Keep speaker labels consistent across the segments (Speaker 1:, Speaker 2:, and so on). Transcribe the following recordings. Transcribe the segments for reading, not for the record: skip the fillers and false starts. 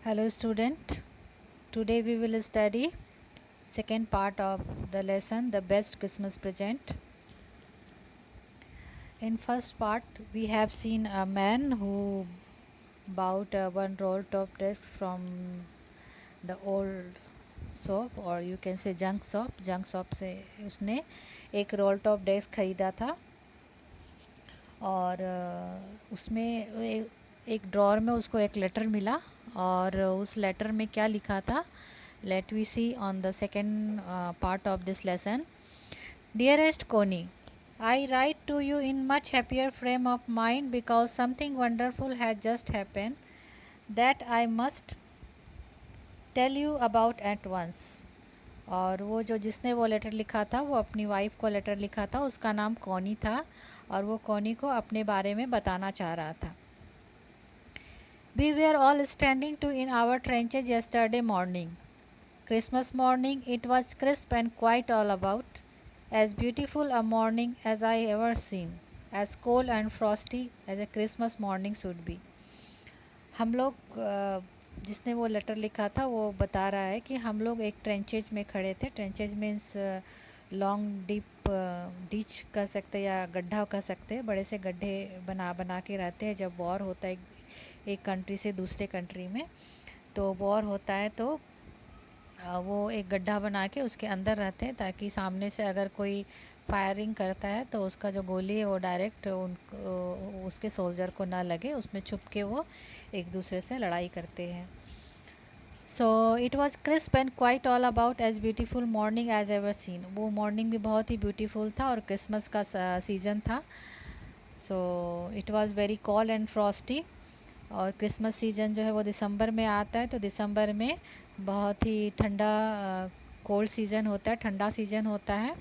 Speaker 1: Hello student, today we will study second part of the lesson the best Christmas present. In first part we have seen a man who bought one roll top desk from the old shop और you can say junk shop से उसने एक role top desk ख़रीदा था और उसमें एक drawer में उसको एक लेटर मिला और उस लेटर में क्या लिखा था. Let we see on the second part of this lesson. Dearest Connie, I write to you in much happier frame of mind because something wonderful has just happened that I must tell you about at once. और वो जो जिसने वो letter लिखा था वो अपनी wife को लेटर लिखा था, उसका नाम कॉनी था और वो कॉनी को अपने बारे में बताना चाह रहा था. We were all standing to in our trenches yesterday morning. Christmas morning, it was crisp and quiet all about, as beautiful a morning as I ever seen, as cold and frosty as a Christmas morning should be. हम लोग जिसने वो letter लिखा था वो बता रहा है कि हम लोग एक ट्रेंचेज में खड़े थे. Tranches means long deep ditch कह सकते या गड्ढा कह सकते हैं. बड़े से गड्ढे बना बना के रहते हैं जब वॉर होता है एक कंट्री से दूसरे कंट्री में. तो वॉर होता है तो वो एक गड्ढा बना के उसके अंदर रहते हैं ताकि सामने से अगर कोई फायरिंग करता है तो उसका जो गोली है वो डायरेक्ट उसके सोल्जर को ना लगे. उसमें छुप के वो एक दूसरे से लड़ाई करते हैं. So it was crisp and quite all about as beautiful morning as ever seen. वो मॉर्निंग भी बहुत ही ब्यूटीफुल था और क्रिसमस का सीज़न था. So it was very called and Frosty. और क्रिसमस सीज़न जो है वो दिसंबर में आता है तो दिसंबर में बहुत ही ठंडा कोल्ड सीज़न होता है, ठंडा सीज़न होता है.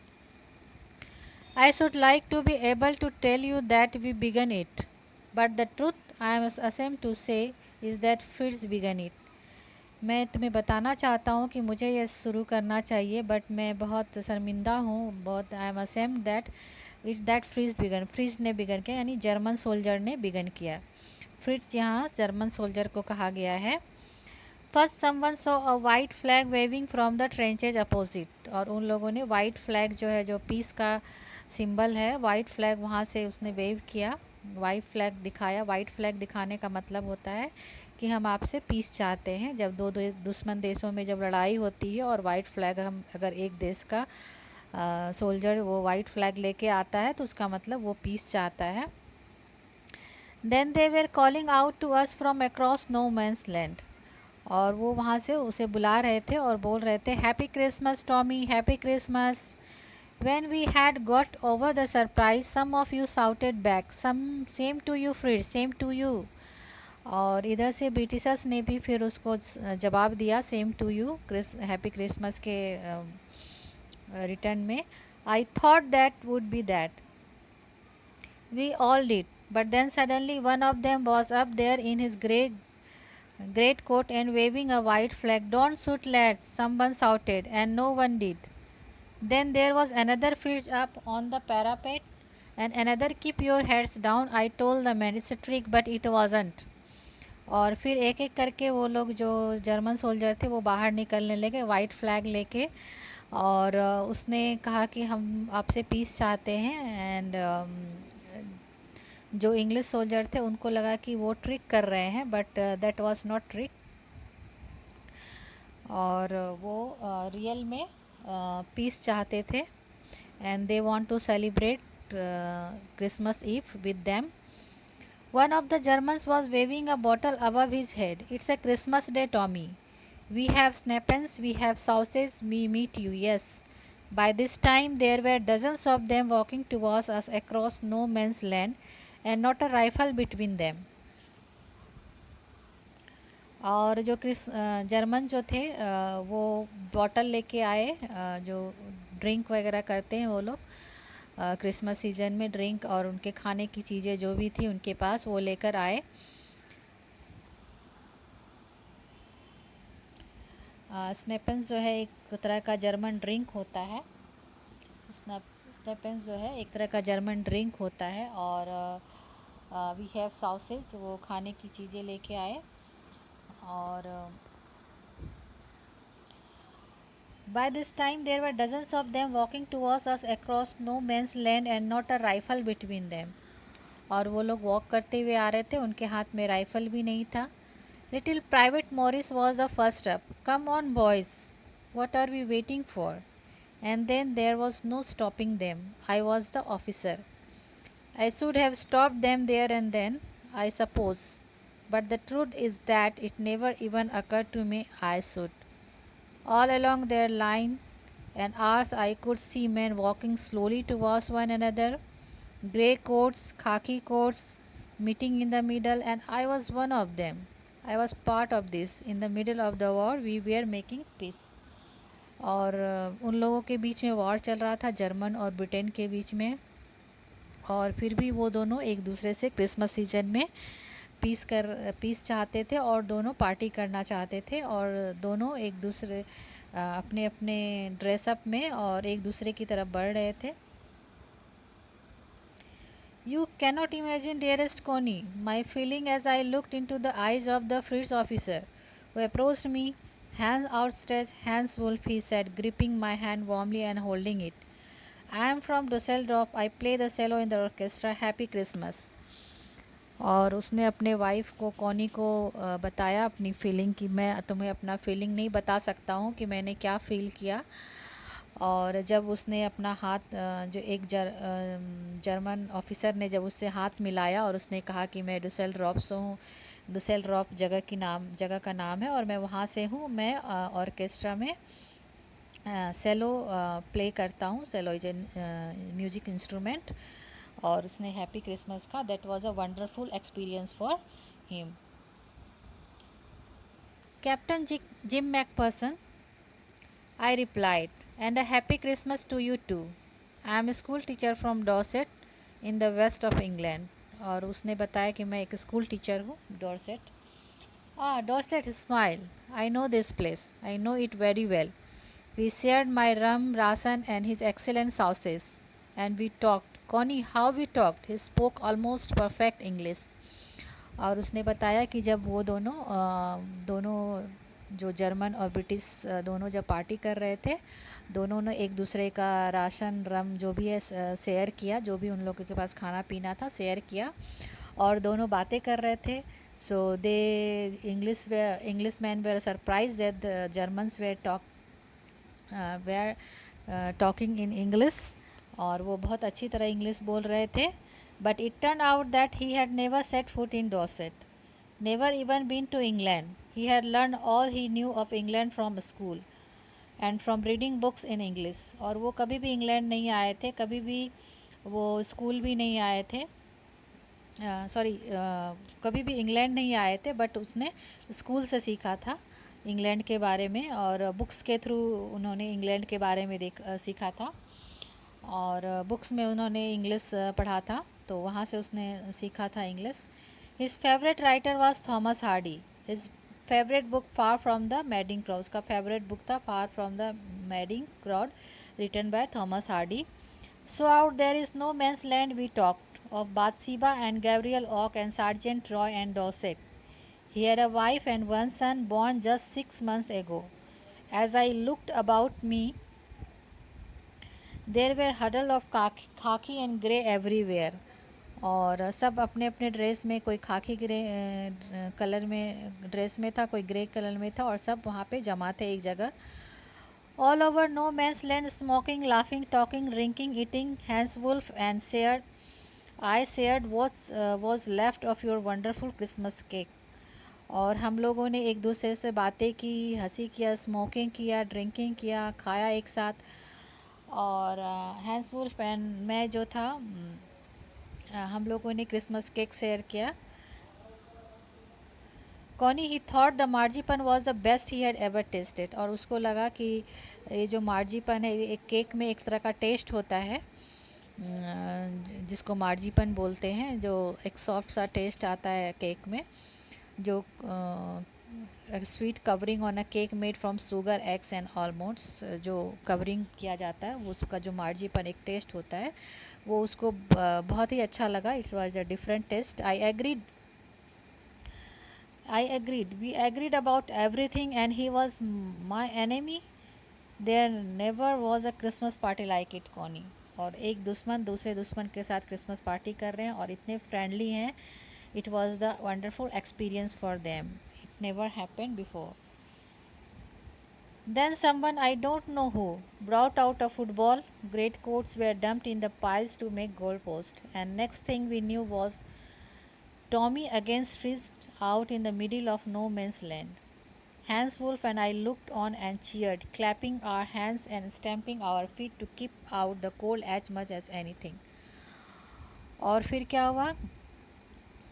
Speaker 1: I should like to be able to tell you that we began it but the truth I am ashamed to say is that Fritz began it. मैं तुम्हें बताना चाहता हूँ कि मुझे ये शुरू करना चाहिए बट मैं बहुत शर्मिंदा हूँ. बहुत I am ashamed that it's that Fritz ने बिगन किया यानी जर्मन सोल्जर ने बिगन किया. फ्रिट्स यहाँ जर्मन सोल्जर को कहा गया है. First someone saw a white flag waving from the trenches opposite. और उन लोगों ने वाइट फ्लैग जो है जो पीस का सिंबल है वाइट फ्लैग वहाँ से उसने वेव किया, वाइट फ्लैग दिखाया. वाइट फ्लैग दिखाने का मतलब होता है कि हम आपसे पीस चाहते हैं. जब दो दुश्मन देशों में जब लड़ाई होती है और वाइट फ्लैग हम अगर एक देश का सोल्जर वो वाइट फ्लैग लेके आता है तो उसका मतलब वो पीस चाहता है. Then they were calling out to us from across no man's land. और वो वहाँ से उसे बुला रहे थे और बोल रहे थे happy Christmas Tommy, happy Christmas. When we had got over the surprise some of you shouted back some same to you Fritz, same to you. और इधर से ब्रिटिशर्स ने भी फिर उसको जवाब दिया same to you happy Christmas के रिटर्न में. I thought that would be that. We all did. But then suddenly one of them was up there in his great coat and waving a white flag. Don't shoot, lads, someone shouted, and no one did. Then there was another fridge up on the parapet, and another keep your heads down. I told the man it's a trick, but it wasn't. और फिर एक एक करके वो लोग जो German soldier थे वो बाहर निकलने लगे वाइट फ्लैग लेके. और उसने कहा कि हम आपसे पीस चाहते हैं. एंड जो इंग्लिश सोल्जर थे उनको लगा कि वो ट्रिक कर रहे हैं but that was not trick. और वो रियल में पीस चाहते थे. And they want to celebrate Christmas eve with them. One of the Germans was waving a bottle above his head. It's a Christmas day Tommy. We have schnapps, we have sausage, we meet you, yes. By this time there were dozens of them walking towards us across no man's land and not a rifle between them. और जो German जो थे वो bottle लेके आए. जो drink वगैरह करते हैं वो लोग क्रिसमस सीजन में ड्रिंक और उनके खाने की चीज़ें जो भी थी उनके पास वो लेकर आए. स्नेपेंस जो है एक तरह का जर्मन ड्रिंक होता है. स्नेपेंस जो है एक तरह का जर्मन ड्रिंक होता है. और वी हैव सॉसेज वो खाने की चीज़ें लेके आए. और by this time there were dozens of them walking towards us across no man's land and not a rifle between them. और वो लोग वॉक करते हुए आ रहे थे, उनके हाथ में राइफल भी नहीं था. Little private Morris was the first up. Come on boys, what are we waiting for? And then there was no stopping them. I was the officer. I should have stopped them there and then, I suppose. But the truth is that it never even occurred to me I should. All along their line and hours I could see men walking slowly towards one another, grey coats, khaki coats, meeting in the middle, and I was one of them. I was part of this. In the middle of the war, we were making peace. और उन लोगों के बीच में war चल रहा था, German और Britain के बीच में. और फिर भी वो दोनों एक दूसरे से क्रिसमस सीजन में पीस चाहते थे और दोनों पार्टी करना चाहते थे. और दोनों एक दूसरे अपने अपने ड्रेसअप में और एक दूसरे की तरफ बढ़ रहे थे. You cannot imagine, dearest Connie, my feeling as I looked into the eyes of the first officer who approached me. Hands outstretched, Hans Wolf, he said, gripping my hand warmly and holding it. I am from Dusseldorf. I play the cello in the orchestra. Happy Christmas. और उसने अपने wife को, Connie को बताया अपनी feeling कि मैं तुम्हें अपना फीलिंग नहीं बता सकता हूँ कि मैंने क्या फ़ील किया. और जब उसने अपना हाथ जो एक जर्मन ऑफिसर ने जब उससे हाथ मिलाया और उसने कहा कि मैं डुसेलड्रॉफ से हूँ, डुसेलड्रॉफ जगह का नाम है और मैं वहाँ से हूँ. मैं ऑर्केस्ट्रा में सेलो प्ले करता हूँ. Cello is a music instrument. और उसने हैप्पी क्रिसमस का, that was a wonderful experience for him. Captain Jim McPherson, I replied, and a happy Christmas to you too. I am a school teacher from Dorset in the west of England. और उसने बताया कि मैं एक school teacher हूँ Dorset. Dorset, smile. I know this place. I know it very well. We shared my rum, rasan and his excellent sauces. And we talked. Connie, how we talked. He spoke almost perfect English. और उसने बताया कि जब वो दोनों जो German और British दोनों जब पार्टी कर रहे थे, दोनों ने एक दूसरे का राशन, रम जो भी है शेयर किया, जो भी उन लोगों के पास खाना पीना था शेयर किया और दोनों बातें कर रहे थे. So the English man were surprise that the Germans were talking in English. और वो बहुत अच्छी तरह इंग्लिश बोल रहे थे. But it turn out that he had never set foot in Dorset, never even been to England. He had learned all he knew of England from school and from reading books in English. और वो कभी भी England नहीं आए थे, कभी भी वो स्कूल भी नहीं आए थे, कभी भी इंग्लैंड नहीं आए थे, बट उसने स्कूल से सीखा था इंग्लैंड के बारे में और बुक्स के थ्रू उन्होंने इंग्लैंड के बारे में सीखा था. और बुक्स में उन्होंने इंग्लिश पढ़ा था तो वहाँ से उसने सीखा था English. His favorite writer was Thomas Hardy. His favorite book, Far from the Madding Crowd. उसका favorite book था Far from the Madding Crowd, written by Thomas Hardy. So out there is no man's land we talked of Bathsheba and Gabriel Oak and Sergeant Roy and Dorset. He had a wife and one son born just 6 months ago. As I looked about me, there were huddle of khaki and grey everywhere. और सब अपने अपने dress में, कोई खाकी grey colour में dress में था, कोई ग्रे कलर में था और सब वहाँ पे जमा थे एक जगह. All over no man's land, smoking, laughing, talking, drinking, eating. Hans Wolf and I shared was left of your wonderful Christmas cake. और हम लोगों ने एक दूसरे से बातें की, हंसी किया, स्मोकिंग किया, ड्रिंकिंग किया, खाया एक साथ. और हैंस वुल्फ एंड मैं जो था, हम लोगों ने क्रिसमस केक शेयर किया. Connie, he thought the marzipan was the best he had ever tasted. और उसको लगा कि ये जो मार्जीपन है, एक केक में एक तरह का टेस्ट होता है जिसको मार्जीपन बोलते हैं, जो एक सॉफ्ट सा टेस्ट आता है केक में, जो sweet covering on a cake made from sugar, eggs and almonds, जो कवरिंग किया जाता है, वो उसका जो मार्जीपन एक टेस्ट होता है, वो उसको बहुत ही अच्छा लगा. It was a different taste. I agreed. We agreed about everything, and he was my enemy. There never was a Christmas party like it, Connie. और एक दुश्मन दूसरे दुश्मन के साथ क्रिसमस पार्टी कर रहे हैं और इतने फ्रेंडली हैं. It was the wonderful experience for them. It never happened before. Then someone, I don't know who, brought out a football. Great coats were dumped in the piles to make goalposts, and next thing we knew was Tommy against Fritz out in the middle of no man's land. Hans Wolf and I looked on and cheered, clapping our hands and stamping our feet to keep out the cold as much as anything. और फिर क्या हुआ?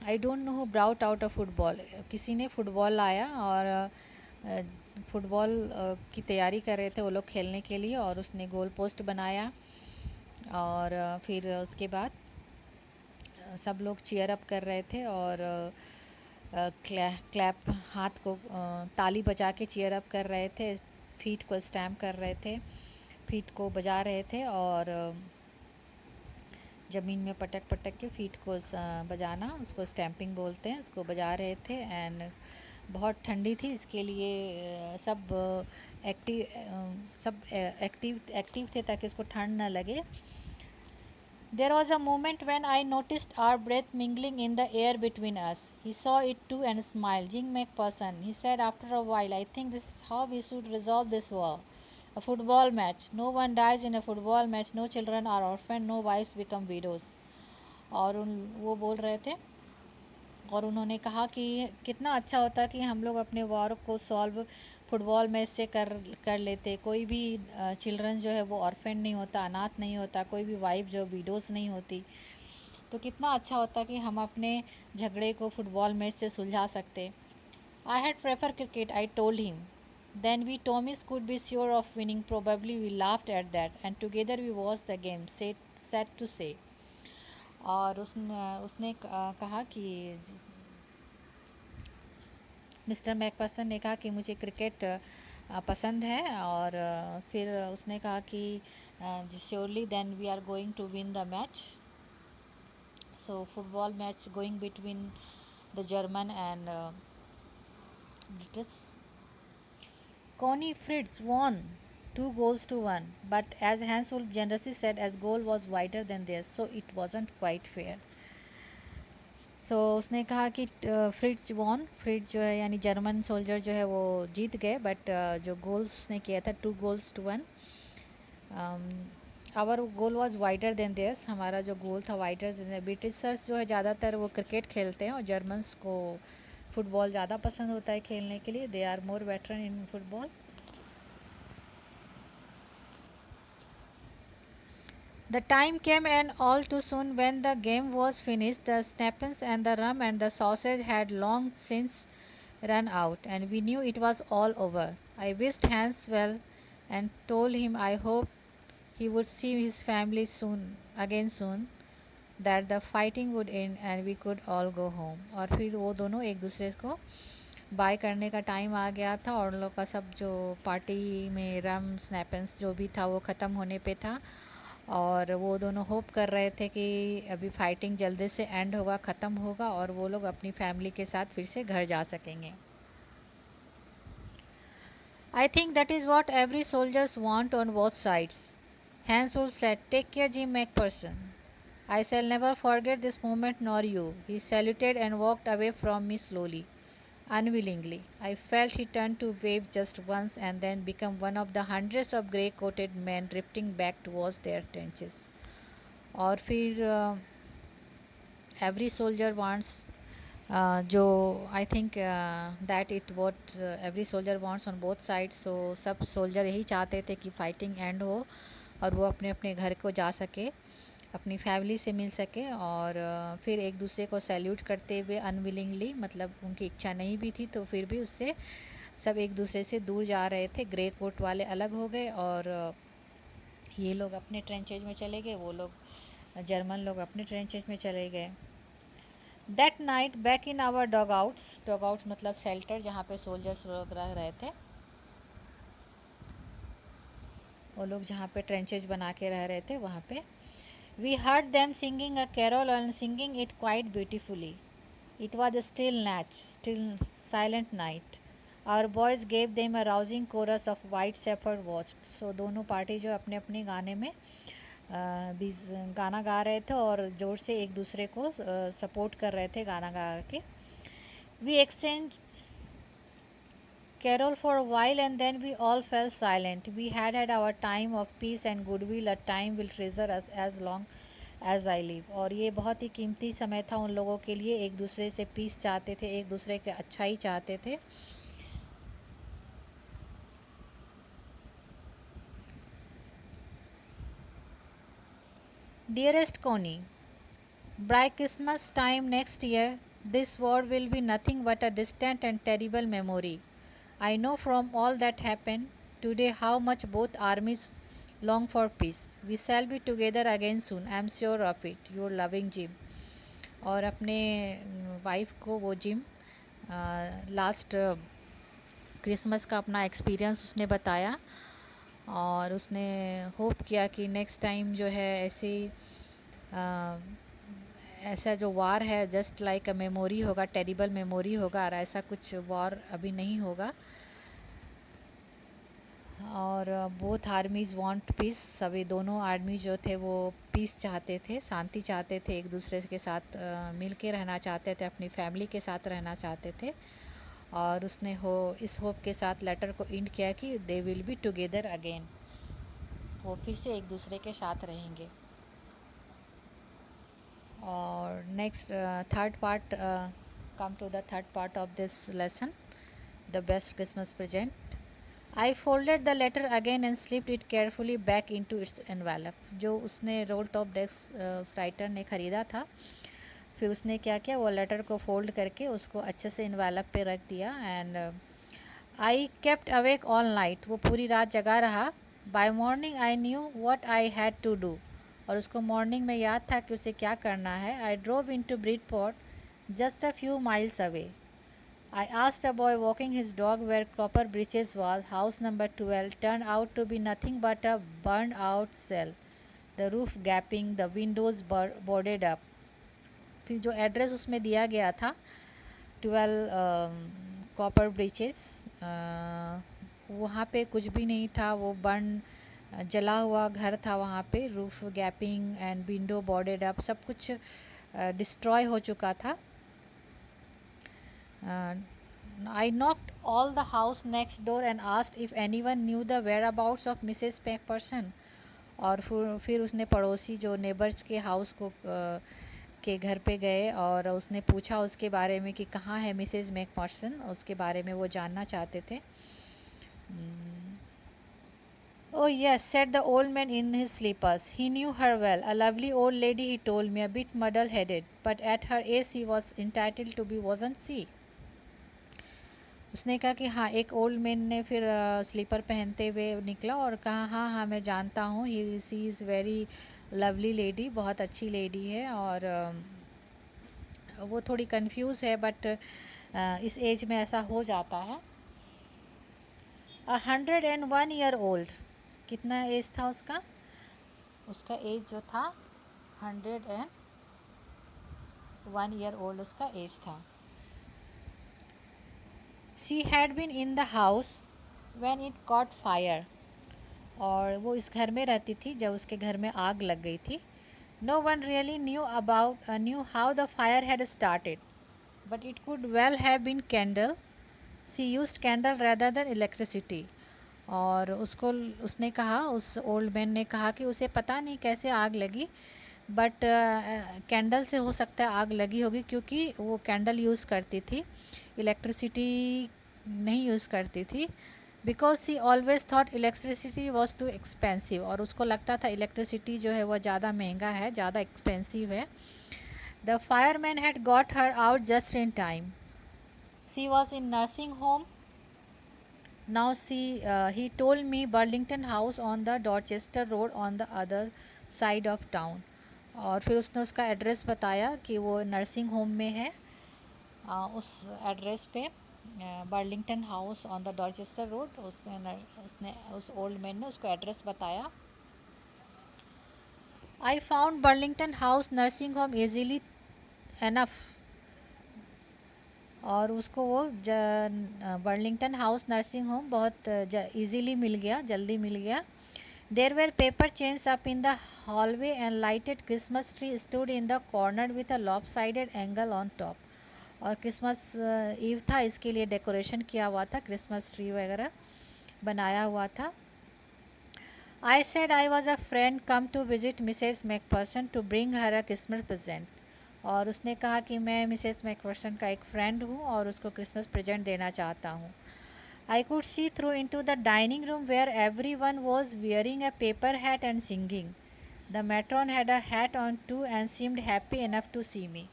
Speaker 1: I don't know who brought out a football. किसी ने football लाया और football की तैयारी कर रहे थे वो लोग खेलने के लिए, और उसने गोल पोस्ट बनाया. और फिर उसके बाद सब लोग चीयर अप कर रहे थे और क्लैप हाथ को ताली बजा के चीयर अप कर रहे थे. फीट को स्टैम्प कर रहे थे, फीट को बजा रहे थे, और ज़मीन में पटक पटक के फीट को बजाना, उसको स्टैम्पिंग बोलते हैं, उसको बजा रहे थे. एंड बहुत ठंडी थी, इसके लिए सब एक्टिव थे ताकि उसको ठंड ना लगे. There was a moment when I noticed our breath mingling in the air between us. He saw it too and smiled. Jing McPherson, he said after a while, I think this is how we should resolve this war. A football match. No one dies in a football match. No children are orphaned. No wives become widows. और वो बोल रहे थे और उन्होंने कहा कि कितना अच्छा होता कि हम लोग अपने वॉर को सॉल्व फुटबॉल मैच से कर लेते. कोई भी चिल्ड्रन जो है वो ऑर्फेन नहीं होता, अनाथ नहीं होता, कोई भी वाइफ जो विडोज़ नहीं होती. तो कितना अच्छा होता कि हम अपने झगड़े को फुटबॉल मैच से सुलझा सकते. I had prefer cricket, I told him. Then we Tommies could be sure of winning, probably we laughed at that and together we watch the game, sad to say. और उसने कहा कि mister McPherson ने कहा कि मुझे cricket पसंद है. और फिर उसने कहा कि surely then we are going to win the match. So football match going between the German and British. Connie Fritz won 2-1, but as Hans Wolf generously said, as goal was wider than theirs, so it wasn't quite fair. उसने कहा कि Fritz von, Fritz जो है यानी German soldier जो है वो जीत गए, बट जो गोल्स उसने किया था 2-1. Our goal was wider than theirs, हमारा जो गोल था वाइडर देन. ब्रिटिशर्स जो है ज़्यादातर वो क्रिकेट खेलते हैं और जर्मन्स को फुटबॉल ज़्यादा पसंद होता है खेलने के लिए. They are more veteran in football. The time came, and all too soon, when the game was finished. The snappens and the rum and the sausage had long since run out, and we knew it was all over. I wished Hans well and told him I hoped he would see his family soon, that the fighting would end and we could all go home. और फिर वो दोनों एक दूसरे को bye करने का time आ गया था, और उन लोग का सब जो पार्टी में रम स्नैपेंस जो भी था वो ख़त्म होने पे था, और वो दोनों होप कर रहे थे कि अभी फाइटिंग जल्दी से एंड होगा, ख़त्म होगा, और वो लोग अपनी फैमिली के साथ फिर से घर जा सकेंगे. I think that is what every soldiers want on both sides. Hans Wolf said, take care, Jim McPherson. I shall never forget this moment, nor you. He saluted and walked away from me slowly, unwillingly. I felt he turned to wave just once and then become one of the hundreds of grey-coated men drifting back towards their trenches. और फिर every soldier wants जो I think that it what every soldier wants on both side. So सब soldier यही चाहते थे कि fighting and हो और वो अपने अपने घर को जा सके, अपनी फैमिली से मिल सके, और फिर एक दूसरे को सैल्यूट करते हुए अनविलिंगली, मतलब उनकी इच्छा नहीं भी थी तो फिर भी उससे सब एक दूसरे से दूर जा रहे थे. ग्रे कोट वाले अलग हो गए और ये लोग अपने ट्रेंचेज में चले गए, वो लोग जर्मन लोग अपने ट्रेंचेज में चले गए. That night, back in our dugouts मतलब शेल्टर जहाँ पे सोल्जर्स लोग रह रहे थे, वो लोग जहाँ पे ट्रेंचेज बना के रह रहे थे वहाँ पे, we heard them singing a carol and singing it quite beautifully. It was a still silent night. Our boys gave them a rousing chorus of White Shepherd watched. So दोनों पार्टी जो अपने अपने गाने में भी गाना गा रहे थे और ज़ोर से एक दूसरे को सपोर्ट कर रहे थे गाना गा के. We exchanged carol for a while and then we all fell silent. We had had our time of peace and goodwill. A time will treasure us as long as I live. और ये बहुत ही कीमती समय था उन लोगों के लिए. एक दूसरे से पीस चाहते थे, एक दूसरे के अच्छाई चाहते थे. Dearest Connie, by Christmas time next year, this war will be nothing but a distant and terrible memory. I know from all that happened today how much both armies long for peace. We shall be together again soon. I am sure of it. Your loving Jim. और अपने wife को वो gym last Christmas का अपना experience उसने बताया और उसने होप किया कि नेक्स्ट टाइम जो है ऐसा जो वार है जस्ट लाइक अ मेमोरी होगा, टेरिबल मेमोरी होगा और ऐसा कुछ वार अभी नहीं होगा. और बोथ आर्मीज़ वांट पीस. सभी दोनों आर्मी जो थे वो पीस चाहते थे, शांति चाहते थे, एक दूसरे के साथ मिल के रहना चाहते थे, अपनी फैमिली के साथ रहना चाहते थे. और उसने इस होप के साथ लेटर को एंड किया कि they will be together again. वो फिर से एक दूसरे के साथ रहेंगे. और next third part, come to the third part of this lesson, the best Christmas present. I folded the letter again and slipped it carefully back into its envelope. जो उसने रोल टॉप डेस्क राइटर ने ख़रीदा था, फिर उसने क्या किया, वो लेटर को फोल्ड करके उसको अच्छे से इन्वेलप पे रख दिया. And I kept awake all night. वो पूरी रात जगा रहा. By morning I knew what I had to do. और उसको मॉर्निंग में याद था कि उसे क्या करना है. I drove into Bridport just a few miles away. I asked a boy walking his dog where Copper Bridges was. House number 12 turned out to be nothing but a burned out cell. The roof gaping, the windows boarded up. फिर जो address उसमें दिया गया था 12 copper breaches, वहाँ पे कुछ भी नहीं था. वो जला हुआ घर था वहाँ पे. Roof gapping and window boarded up, सब कुछ डिस्ट्रॉय हो चुका था. I knocked all the house next door and asked if anyone knew the whereabouts of Mrs. McPherson. और फिर उसने पड़ोसी जो नेबर्स के हाउस को के घर पे गए और उसने पूछा उसके बारे में कि कहाँ है मिसेस मैकपर्सन. उसके बारे में वो जानना चाहते थे. Oh yes, said the old man in his slippers. He knew her well. A lovely old lady, he told me, a bit muddle-headed, but at her age she was entitled to be, wasn't she? उसने कहा कि हाँ, एक old man ने फिर sleeper पहनते हुए निकला और कहा हाँ हाँ मैं जानता हूँ, ही सी इज़ वेरी लवली लेडी, बहुत अच्छी लेडी है. और वो थोड़ी कंफ्यूज है बट इस एज में ऐसा हो जाता है. 101 ईयर ओल्ड. कितना एज था उसका? उसका एज जो था 101 ईयर ओल्ड उसका एज था. She had been in the house when it caught fire. और वो इस घर में रहती थी जब उसके घर में आग लग गई थी. No one really knew how the fire had started, but it could well have been candle. She used candle rather than electricity. और उसने कहा, उस ओल्ड मैन ने कहा कि उसे पता नहीं कैसे आग लगी, बट कैंडल से हो सकता है आग लगी होगी क्योंकि वो कैंडल यूज़ करती थी, इलेक्ट्रिसिटी नहीं यूज़ करती थी. Because she always thought electricity was too expensive. और उसको लगता था इलेक्ट्रिसिटी जो है वो ज़्यादा महंगा है, ज़्यादा एक्सपेंसिव है. The fireman had got her out just in time. She was in nursing home. Now he told me Burlington House on the Dorchester Road on the other side of town. और फिर उसने उसका address बताया कि वो nursing home में है. उस एड्रेस पे Burlington house on the Dorchester road, उसने उस ओल्ड मैन ने उसको एड्रेस बताया. I found Burlington House nursing home easily enough. और उसको वो बर्लिंगटन हाउस नर्सिंग होम बहुत इजीली मिल गया, जल्दी मिल गया. There were paper chains up in the hallway and lighted Christmas tree stood in the corner with a lopsided angle on top. और Christmas ewe था, इसके लिए डेकोरेशन किया हुआ था, क्रिसमस ट्री वगैरह बनाया हुआ था. I said I was a friend come to visit Mrs. McPherson to bring her a Christmas present. और उसने कहा कि मैं मिसेस मैकफर्सन का एक फ्रेंड हूँ और उसको क्रिसमस प्रेजेंट देना चाहता हूँ. I could see through into the dining room where everyone was wearing a paper hat and singing. The matron had a hat on too and seemed happy enough to see me.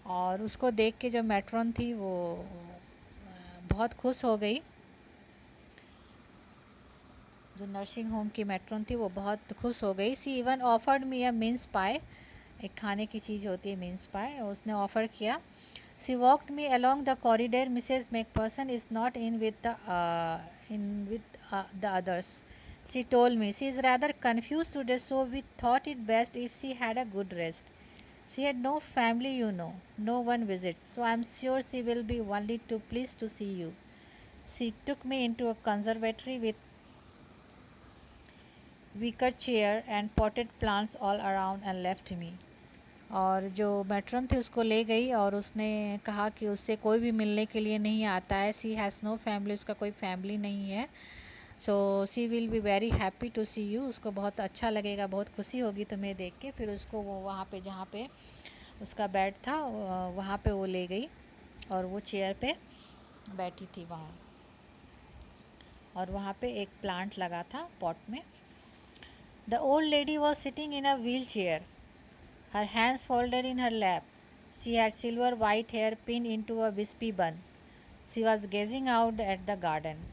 Speaker 1: और उसको देख के जो matron थी वो बहुत खुश हो गई. जो नर्सिंग होम की मैट्रॉन थी वो बहुत खुश हो गई. सी इवन ऑफर्ड मी अ मिन्स पाई. एक खाने की चीज़ होती है मिन्स पाई, उसने ऑफ़र किया. She walked me along the corridor. Mrs McPherson is not in with the others. She told me she is rather confused today, so we thought it best if she had a good rest. She had no family, you know, no one visits, so I am sure she will be only too pleased to see you. She took me into a conservatory with wicker chair and potted plants all around and left me. और जो matron थी उसको ले गई और उसने कहा कि उससे कोई भी मिलने के लिए नहीं आता है. सी हैज़ नो फैमिली, उसका कोई फैमिली नहीं है. So she will be very happy to see you. उसको बहुत अच्छा लगेगा, बहुत खुशी होगी तुम्हें देख के. फिर उसको वो वहाँ पे जहाँ पे उसका बेड था वहाँ पे वो ले गई और वो चेयर पे बैठी थी वहाँ. और वहाँ पे एक प्लांट लगा था पॉट में. The old lady was sitting in a wheel chair, her hands folded in her lap. She had silver white hair pinned into a wispy bun. She was gazing out at the garden.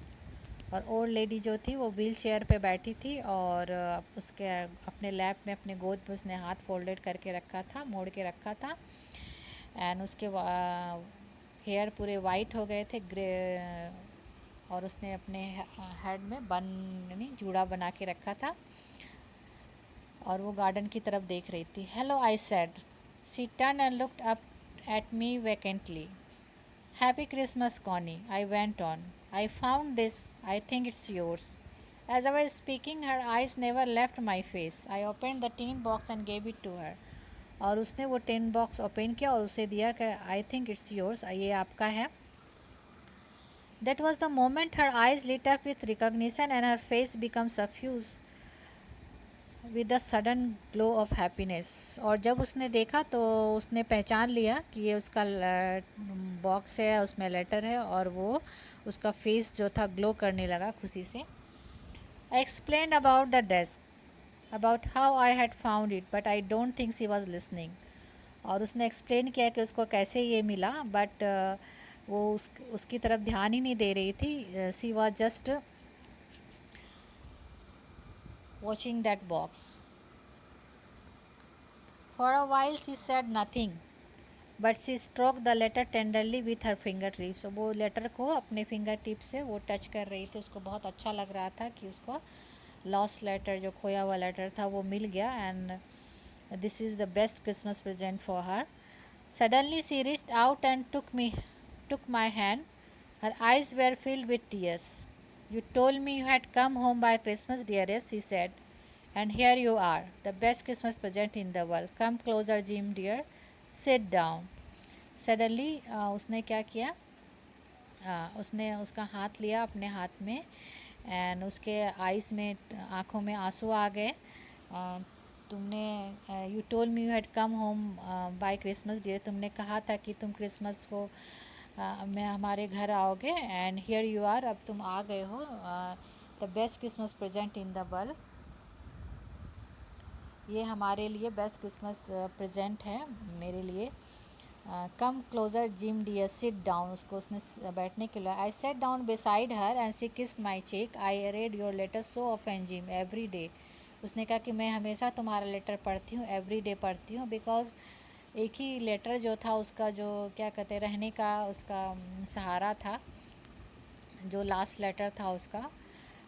Speaker 1: और old lady जो थी वो wheel chair पे बैठी थी और उसके अपने लैप में, अपने गोद में उसने हाथ फोल्डेड करके रखा था, मोड़ के रखा था. एंड उसके हेयर पूरे वाइट हो गए थे, ग्रे. और उसने अपने हेड में बन यानी जूड़ा बना के रखा था और वो गार्डन की तरफ देख रही थी. Hello, I said. She turn and looked up at me vacantly. Happy Christmas Connie, I went on. I found this. I think it's yours. As I was speaking her eyes never left my face. I open the tin box and gave it to her. और उसने वो tin box open किया और उसे दिया कि आई think it's yours, ये आपका है. That was the moment her eyes lit up with recognition and her face become suffused with a sudden glow of happiness. और जब उसने देखा तो उसने पहचान लिया कि ये उसका बॉक्स है, उसमें लेटर है. और वो उसका फेस जो था ग्लो करने लगा खुशी से. I explained about the desk, about how I had found it, but I don't think she was listening. और उसने एक्सप्लेन किया कि उसको कैसे ये मिला, बट वो उसकी तरफ ध्यान ही नहीं दे रही थी. She was just watching that box. For a while she said nothing, but she stroked the letter tenderly with her fingertips. वो लेटर को अपने फिंगर टिप से वो टच कर रही थी. उसको बहुत अच्छा लग रहा था कि उसको लॉस्ट लेटर, जो खोया हुआ लेटर था, वो मिल गया. And this is the best Christmas present for her. Suddenly she reached out and took my hand. Her eyes were filled with tears. You told me you had come home by Christmas, dearest, she said. And here you are, the best Christmas present in the world. Come closer, Jim dear. Sit down. Suddenly उसने क्या किया, उसने उसका हाथ लिया अपने हाथ में. एंड उसके आइज़ में, आँखों में आंसू आ गए. तुमने you told me you had come home by Christmas dear. तुमने कहा था कि तुम क्रिसमस को मैं हमारे घर आओगे. एंड हियर यू आर, अब तुम आ गए हो. The best Christmas present in the world. ये हमारे लिए बेस्ट क्रिसमस प्रेजेंट है मेरे लिए. Come closer Jim dear, sit down. उसको उसने बैठने के लिए. I sat down beside her and she kissed my cheek. I read your letter so often Jim, every day. उसने कहा कि मैं हमेशा तुम्हारा लेटर पढ़ती हूँ, एवरी डे पढ़ती हूँ. बिकॉज एक ही लेटर जो था उसका, जो क्या कहते रहने का उसका सहारा था, जो लास्ट लेटर था उसका.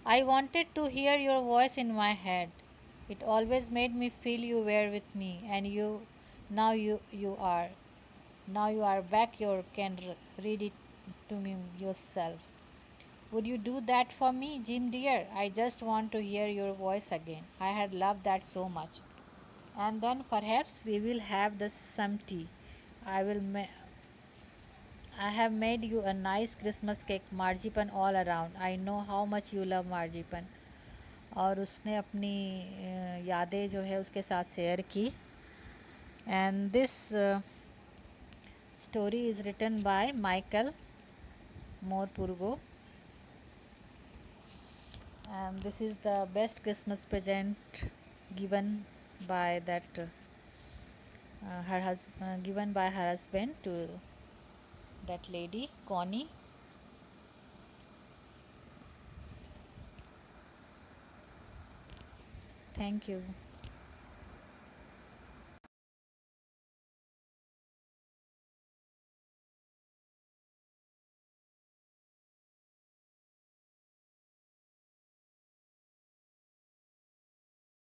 Speaker 1: I wanted to hear your voice in my head. It always made me feel you were with me, and now you are. Now you are back. You can read it to me yourself. Would you do that for me, Jim dear? I just want to hear your voice again. I had loved that so much. And then perhaps we will have the some tea. I will I have made you a nice Christmas cake, marzipan all around. I know how much you love marzipan. और उसने अपनी यादें जो है उसके साथ share की. And this story is written by Michael Morpurgo. And this is the best Christmas present given by that given by her husband to that lady Connie. Thank you.